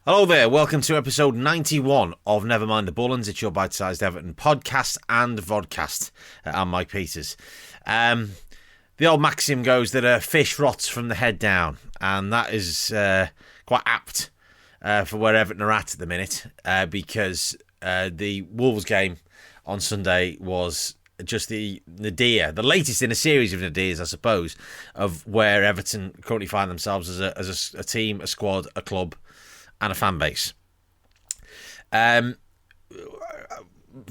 Hello there, welcome to episode 91 of Never Mind the Bullens. It's your bite-sized Everton podcast and vodcast. I'm Mike Peters. The old maxim goes that a fish rots from the head down, and that is quite apt for where Everton are at the minute, because the Wolves game on Sunday was just the nadir, the latest in a series of nadirs, I suppose, of where Everton currently find themselves as a team, a squad, a club, and a fan base. Farhad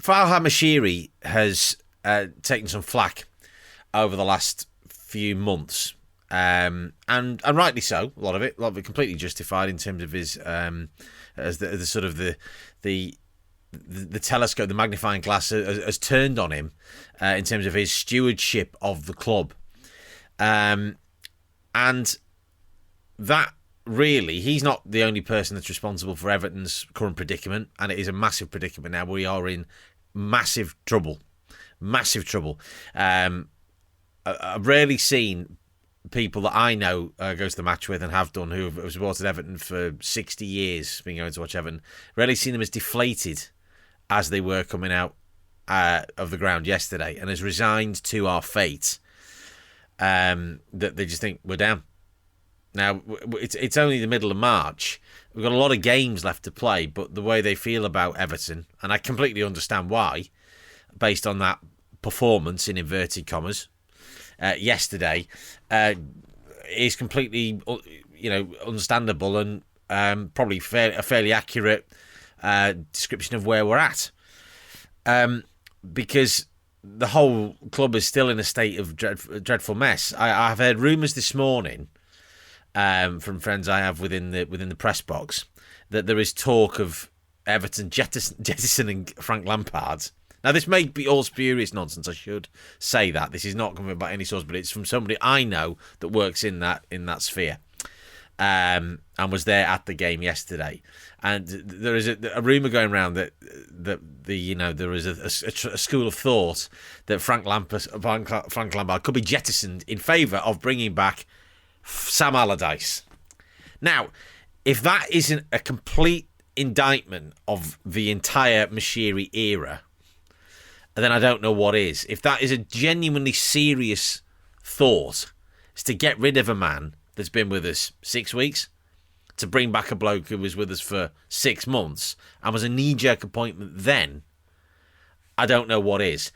Moshiri has taken some flack over the last few months, and rightly so. A lot of it completely justified in terms of his as the sort of the telescope, the magnifying glass has turned on him in terms of his stewardship of the club, and that. Really, he's not the only person that's responsible for Everton's current predicament, and it is a massive predicament now. We are in massive trouble. I've rarely seen people that I know go to the match with and have done, who have supported Everton for 60 years, been going to watch Everton, rarely seen them as deflated as they were coming out of the ground yesterday, and as resigned to our fate that they just think we're down. Now, it's only the middle of March. We've got a lot of games left to play, but the way they feel about Everton, and I completely understand why, based on that performance, in inverted commas, yesterday, is completely, understandable and probably a fairly accurate description of where we're at. Because the whole club is still in a state of dreadful mess. I've heard rumours this morning, from friends I have within the press box, that there is talk of Everton jettisoning Frank Lampard. Now, this may be all spurious nonsense. I should say that this is not coming by any source, but it's from somebody I know that works in that sphere, and was there at the game yesterday. And there is a rumor going around that there is a school of thought that Frank Lampard could be jettisoned in favour of bringing back Sam Allardyce. Now, if that isn't a complete indictment of the entire Moshiri era, then I don't know what is. If that is a genuinely serious thought, is to get rid of a man that's been with us 6 weeks, to bring back a bloke who was with us for 6 months and was a knee-jerk appointment then, I don't know what is.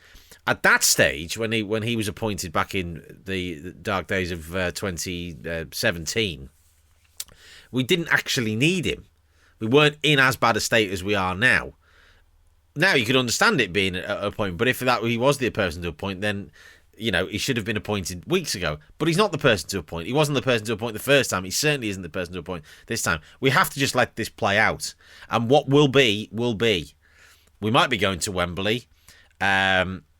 At that stage, when he was appointed back in the dark days of 2017, we didn't actually need him. We weren't in as bad a state as we are now. Now you could understand it being a point, but if he was the person to appoint, then he should have been appointed weeks ago. But he's not the person to appoint. He wasn't the person to appoint the first time. He certainly isn't the person to appoint this time. We have to just let this play out, and what will be will be. We might be going to Wembley.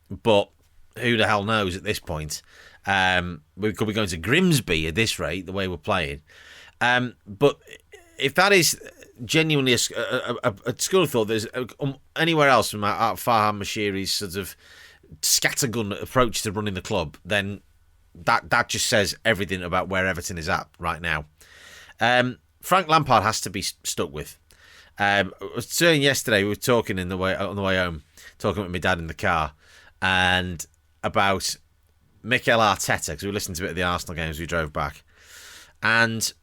But who the hell knows at this point? We could be going to Grimsby at this rate, the way we're playing. But if that is genuinely a school of thought, there's anywhere else from Farhad Moshiri's sort of scattergun approach to running the club, then that just says everything about where Everton is at right now. Frank Lampard has to be stuck with. I was saying yesterday, we were talking on the way home, talking with my dad in the car, and about Mikel Arteta, because we listened to it at the Arsenal game as we drove back, and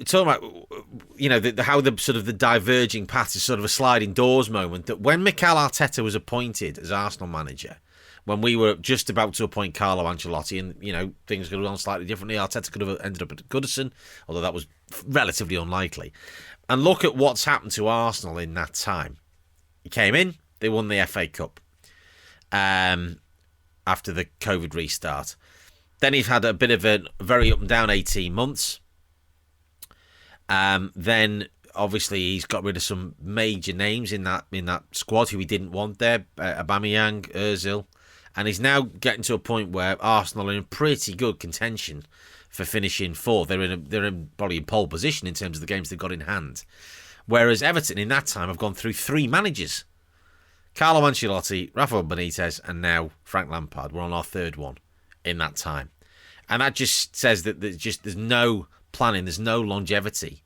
talking about how the sort of the diverging paths is sort of a sliding doors moment. That when Mikel Arteta was appointed as Arsenal manager, when we were just about to appoint Carlo Ancelotti, and things could have gone slightly differently, Arteta could have ended up at Goodison, although that was relatively unlikely. And look at what's happened to Arsenal in that time. He came in, they won the FA Cup after the COVID restart. Then he's had a bit of a very up and down 18 months. Then obviously he's got rid of some major names in that squad who he didn't want there, Aubameyang, Özil, and he's now getting to a point where Arsenal are in pretty good contention for finishing fourth. They're in probably in pole position in terms of the games they've got in hand. Whereas Everton in that time have gone through three managers: Carlo Ancelotti, Rafael Benitez, and now Frank Lampard. We're on our third one in that time, and that just says that there's no planning, there's no longevity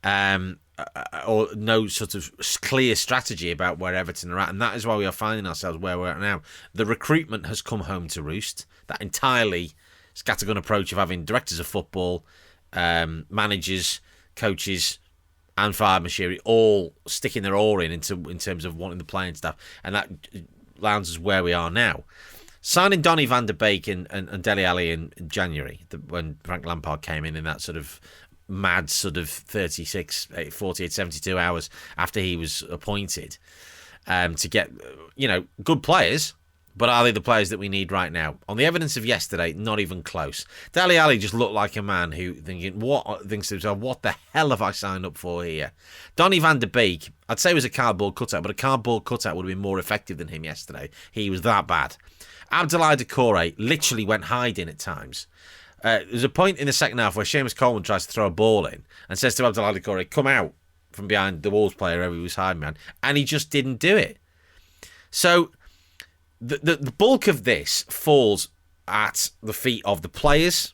or no sort of clear strategy about where Everton are at, and that is why we are finding ourselves where we're at now. The recruitment has come home to roost. That entirely scattergun approach of having directors of football, managers, coaches, and fire machinery all sticking their oar in terms of wanting the playing staff, and that lands us where we are now. Signing Donny van der Beek and Dele Alli in January, when Frank Lampard came in that sort of mad sort of 36, 48, 72 hours after he was appointed, to get, good players, but are they the players that we need right now? On the evidence of yesterday, not even close. Dele Alli just looked like a man who thinks to himself, what the hell have I signed up for here? Donny van der Beek, I'd say was a cardboard cutout, but a cardboard cutout would have been more effective than him yesterday. He was that bad. Abdoulaye Doucouré literally went hiding at times. There's a point in the second half where Seamus Coleman tries to throw a ball in and says to Abdoulaye Doucouré, come out from behind the Wolves player whoever he was hiding behind, and he just didn't do it. So the bulk of this falls at the feet of the players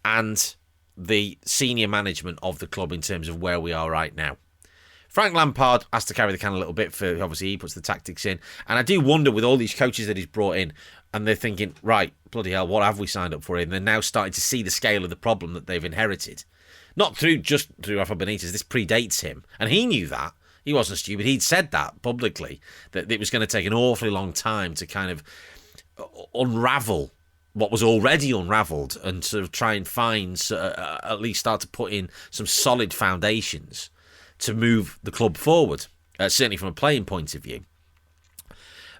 and the senior management of the club in terms of where we are right now. Frank Lampard has to carry the can a little bit, for obviously he puts the tactics in. And I do wonder, with all these coaches that he's brought in, and they're thinking, right, bloody hell, what have we signed up for? And they're now starting to see the scale of the problem that they've inherited. Not just through Rafa Benitez, this predates him. And he knew that. He wasn't stupid. He'd said that publicly, that it was going to take an awfully long time to kind of unravel what was already unravelled and sort of try and find, at least start to put in some solid foundations to move the club forward, certainly from a playing point of view.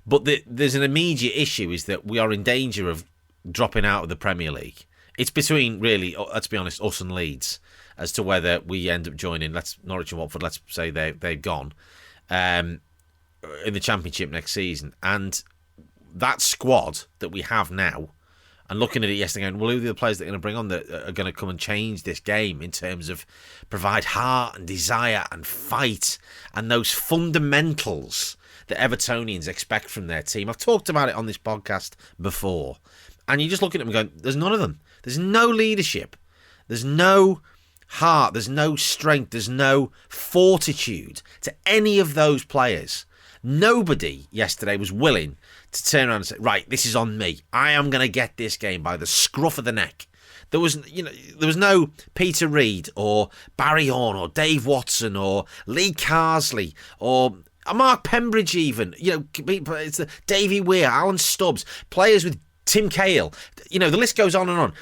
But there's an immediate issue, is that we are in danger of dropping out of the Premier League. It's between, really, let's be honest, us and Leeds as to whether we end up joining, Norwich and Watford, let's say they've gone, in the Championship next season. And that squad that we have now, and looking at it yesterday going, well, who are the players that are going to bring on that are going to come and change this game in terms of provide heart and desire and fight and those fundamentals that Evertonians expect from their team. I've talked about it on this podcast before. And you just look at them and go, there's none of them. There's no leadership. There's no heart. There's no strength. There's no fortitude to any of those players. Nobody yesterday was willing to turn around and say, right, this is on me. I am going to get this game by the scruff of the neck. There was no Peter Reid or Barry Horn or Dave Watson or Lee Carsley or Mark Pembridge even. It's Davy Weir, Alan Stubbs, players with Tim Cahill. The list goes on and on.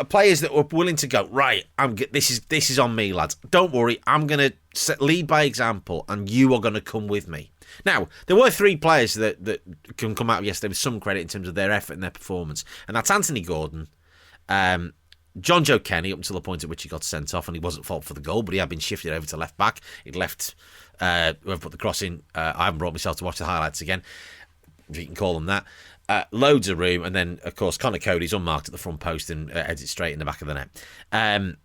Players that were willing to go, right, this is on me, lads. Don't worry, I'm going to lead by example and you are going to come with me. Now, there were three players that can come out yesterday with some credit in terms of their effort and their performance, and that's Anthony Gordon, John Joe Kenny, up until the point at which he got sent off, and he wasn't fault for the goal, but he had been shifted over to left back. He'd left, whoever put the cross in, I haven't brought myself to watch the highlights again, if you can call them that. Loads of room, and then, of course, Connor Cody's unmarked at the front post and heads it straight in the back of the net. And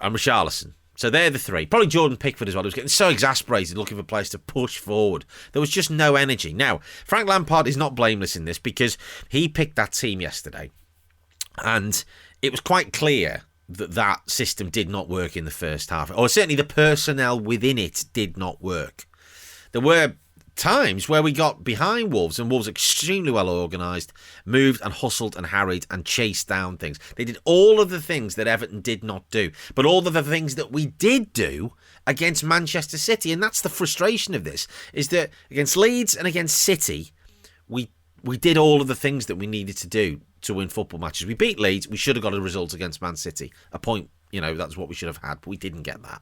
Richarlison. So they're the three. Probably Jordan Pickford as well. He was getting so exasperated looking for a place to push forward. There was just no energy. Now, Frank Lampard is not blameless in this because he picked that team yesterday. And it was quite clear that system did not work in the first half. Or certainly the personnel within it did not work. There were times where we got behind Wolves, and Wolves extremely well organised, moved and hustled and harried and chased down things. They did all of the things that Everton did not do, but all of the things that we did do against Manchester City. And that's the frustration of this, is that against Leeds and against City, we did all of the things that we needed to do to win football matches. We beat Leeds. We should have got a result against Man City. A point, that's what we should have had, but we didn't get that.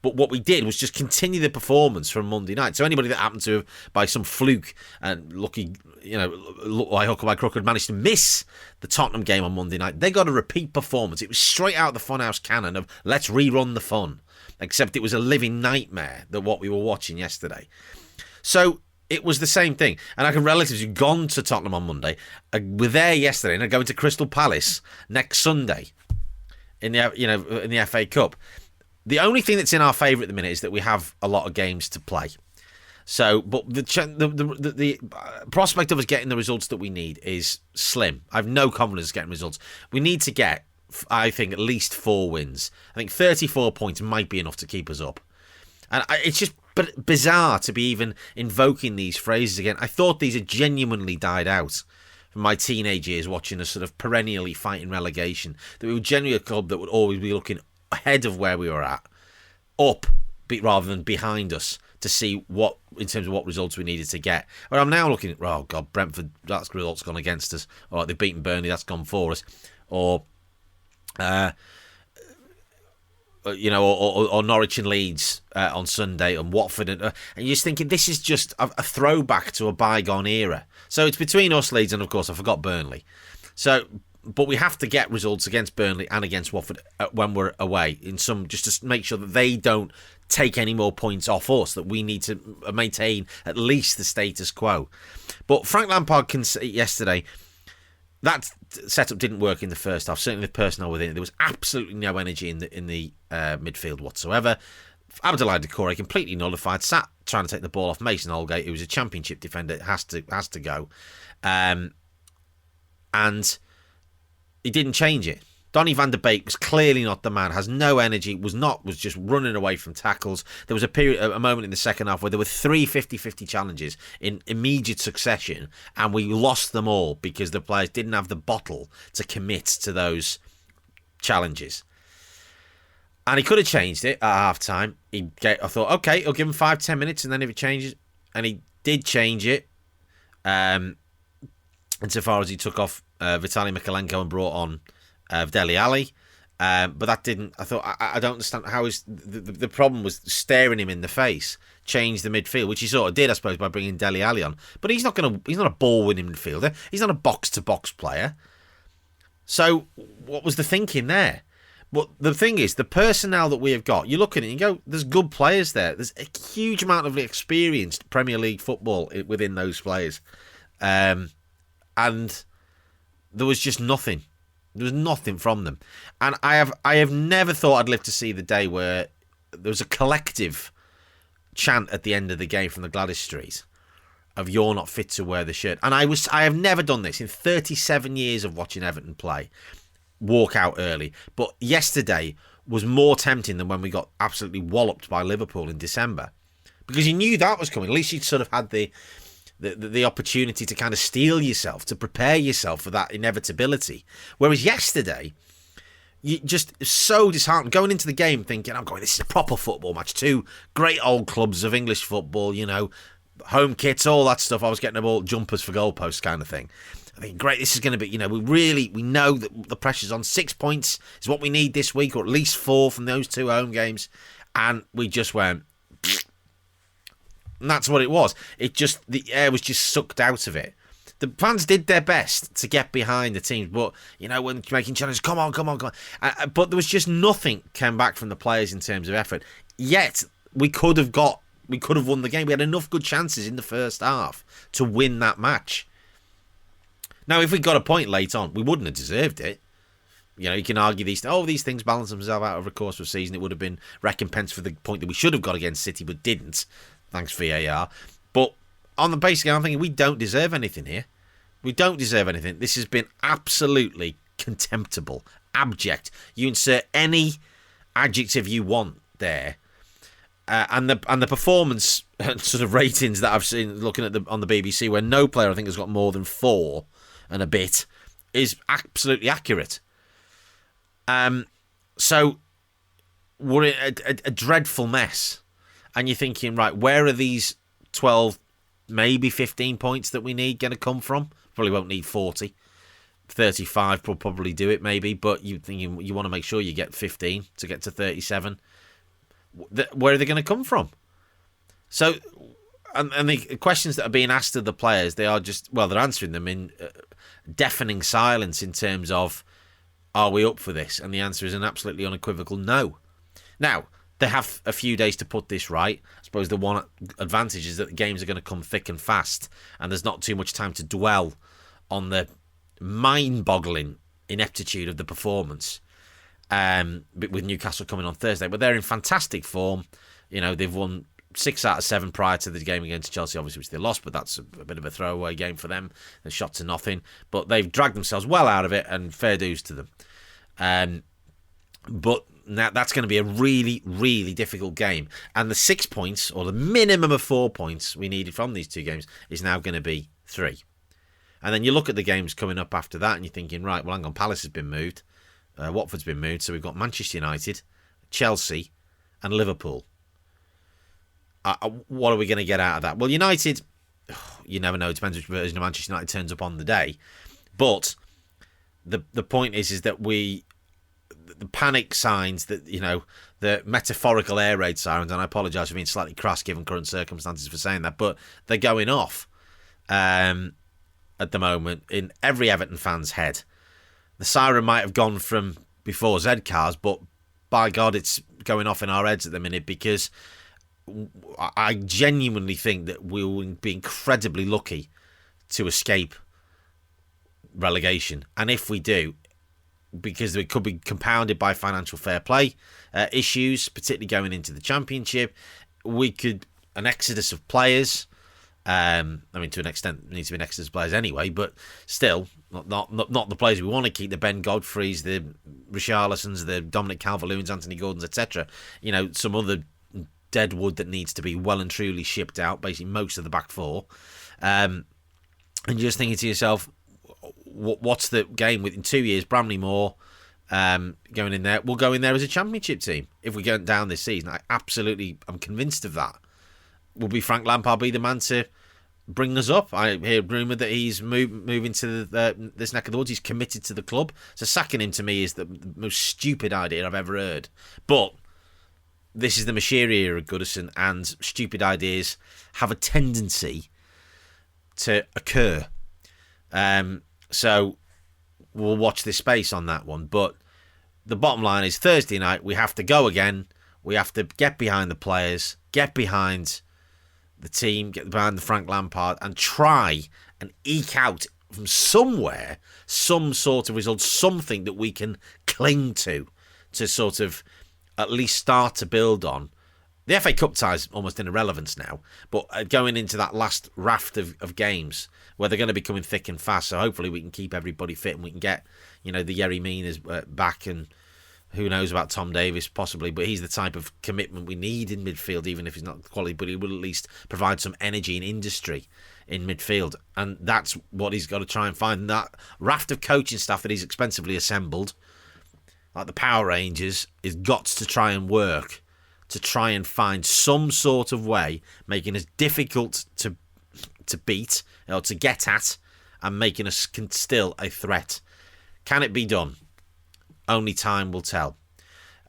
But what we did was just continue the performance from Monday night. So anybody that happened to have, by some fluke and lucky, by hook or by crook, had managed to miss the Tottenham game on Monday night, they got a repeat performance. It was straight out of the Funhouse cannon of let's rerun the fun. Except it was a living nightmare that what we were watching yesterday. So it was the same thing. And I can relatives who've gone to Tottenham on Monday were there yesterday and are going to Crystal Palace next Sunday in the FA Cup. The only thing that's in our favour at the minute is that we have a lot of games to play. So, but the prospect of us getting the results that we need is slim. I have no confidence getting results. We need to get I think, at least 4 wins. I think 34 points might be enough to keep us up. And it's just bizarre to be even invoking these phrases again. I thought these had genuinely died out from my teenage years, watching us sort of perennially fighting relegation. That we were genuinely a club that would always be looking ahead of where we were at, up, rather than behind us, to see what, in terms of what results we needed to get. But I'm now looking at, oh God, Brentford, that's results gone against us. Or they've beaten Burnley, that's gone for us. Or or Norwich and Leeds on Sunday, and Watford, and you're just thinking this is just a throwback to a bygone era. So it's between us, Leeds, and of course I forgot Burnley. So, but we have to get results against Burnley and against Watford when we're away, just to make sure that they don't take any more points off us. That we need to maintain at least the status quo. But Frank Lampard yesterday, that setup didn't work in the first half. Certainly the personnel within it, there was absolutely no energy in the midfield whatsoever. Abdoulaye Doucouré completely nullified, sat trying to take the ball off Mason Holgate, who was a championship defender. It has to go, and he didn't change it. Donny van der Beek was clearly not the man, has no energy, was just running away from tackles. There was a moment in the second half where there were 3 50-50 challenges in immediate succession, and we lost them all because the players didn't have the bottle to commit to those challenges. And he could have changed it at half-time. I thought, okay, he'll give him 5-10 minutes, and then if he changes, and he did change it, insofar as he took off Vitaly Mykolenko and brought on Dele Alli, but that didn't. I thought I don't understand how the problem was staring him in the face. Change the midfield, which he sort of did, I suppose, by bringing Dele Alli on. But he's not a ball-winning midfielder. He's not a box-to-box player. So what was the thinking there? But the thing is, the personnel that we have got, you look at it and you go, there's good players there. There's a huge amount of experienced Premier League football within those players, and there was just nothing. There was nothing from them. And I have never thought I'd live to see the day where there was a collective chant at the end of the game from the Gladys Street of "You're not fit to wear the shirt." And I have never done this in 37 years of watching Everton play. Walk out early. But yesterday was more tempting than when we got absolutely walloped by Liverpool in December. Because you knew that was coming. At least you'd sort of had the opportunity to kind of steel yourself, to prepare yourself for that inevitability. Whereas yesterday, you just so disheartened going into the game thinking, this is a proper football match. 2 great old clubs of English football, home kits, all that stuff. I was getting them all jumpers for goalposts kind of thing. I think, great, this is going to be, we know that the pressure's on. 6 points is what we need this week, or at least 4 from those 2 home games. And we just went, and that's what it was. The air was just sucked out of it. The fans did their best to get behind the teams, but, when making challenges, come on. But there was just nothing came back from the players in terms of effort. Yet, we could have won the game. We had enough good chances in the first half to win that match. Now, if we got a point late on, we wouldn't have deserved it. You can argue these things balance themselves out over the course of a season. It would have been recompense for the point that we should have got against City, but didn't. Thanks, VAR. But on the basic, I'm thinking we don't deserve anything here. We don't deserve anything. This has been absolutely contemptible, abject. You insert any adjective you want there. And the performance sort of ratings that I've seen looking at on the BBC, where no player I think has got more than 4 and a bit, is absolutely accurate. So we're in a dreadful mess, and you're thinking, right, where are these 12, maybe 15 points that we need going to come from? Probably won't need 40. 35 will probably do it, maybe, but you want to make sure you get 15 to get to 37. Where are they going to come from? So, and the questions that are being asked of the players, they are just, they're answering them in deafening silence in terms of, are we up for this? And the answer is an absolutely unequivocal no. Now, they have a few days to put this right. I suppose the one advantage is that the games are going to come thick and fast, and there's not too much time to dwell on the mind-boggling ineptitude of the performance. With Newcastle coming on Thursday, but they're in fantastic form. They've won 6 out of 7 prior to the game against Chelsea, obviously, which they lost, but that's a bit of a throwaway game for them. They're shot to nothing, but they've dragged themselves well out of it, and fair dues to them. But now that's going to be a really, really difficult game. And the 6 points, or the minimum of 4 points we needed from these two games, is now going to be 3. And then you look at the games coming up after that and you're thinking, right, well, hang on, Palace has been moved. Watford's been moved. So we've got Manchester United, Chelsea and Liverpool. What are we going to get out of that? Well, United, you never know. It depends which version of Manchester United turns up on the day. But the point is that the panic signs, that, you know, the metaphorical air raid sirens, and I apologise for being slightly crass given current circumstances for saying that, but they're going off at the moment in every Everton fan's head. The siren might have gone from before Z cars, but by God, it's going off in our heads at the minute, because I genuinely think that we will be incredibly lucky to escape relegation. And if we do, because it could be compounded by financial fair play issues, particularly going into the Championship, we could, an exodus of players. I mean, to an extent, there needs to be an exodus of players anyway, but still, not the players we want to keep, the Ben Godfreys, the Richarlisons, the Dominic Calvert-Lewins, Anthony Gordons, etc. You know, some other dead wood that needs to be well and truly shipped out, basically most of the back four. And you're just thinking to yourself, what's the game with in 2 years? Bramley Moore going in there. We'll go in there as a Championship team if we go down this season. I'm convinced of that. Will be Frank Lampard be the man to bring us up? I hear rumoured that he's moving to this neck of the woods. He's committed to the club. So sacking him to me is the most stupid idea I've ever heard. But this is the Moshiri era of Goodison, and stupid ideas have a tendency to occur. So we'll watch this space on that one. But the bottom line is Thursday night, we have to go again. We have to get behind the players, get behind the team, get behind the Frank Lampard, and try and eke out from somewhere some sort of result, something that we can cling to sort of at least start to build on. The FA Cup tie is almost in irrelevance now, but going into that last raft of games where they're going to be coming thick and fast, so hopefully we can keep everybody fit and we can get, you know, the Yerry Minas back, and who knows about Tom Davis possibly, but he's the type of commitment we need in midfield, even if he's not quality, but he will at least provide some energy and industry in midfield, and that's what he's got to try and find. That raft of coaching staff that he's expensively assembled, like the Power Rangers, is got to try and work to try and find some sort of way, making us difficult to beat or to get at, and making us still a threat. Can it be done? Only time will tell.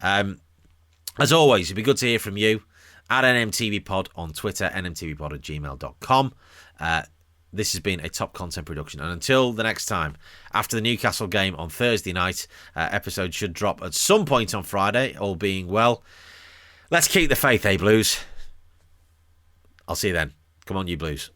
As always, it'd be good to hear from you at NMTVPod on Twitter, nmtvpod@gmail.com. This has been a Top Content production. And until the next time, after the Newcastle game on Thursday night, episode should drop at some point on Friday, all being well. Let's keep the faith, eh, Blues? I'll see you then. Come on, you Blues.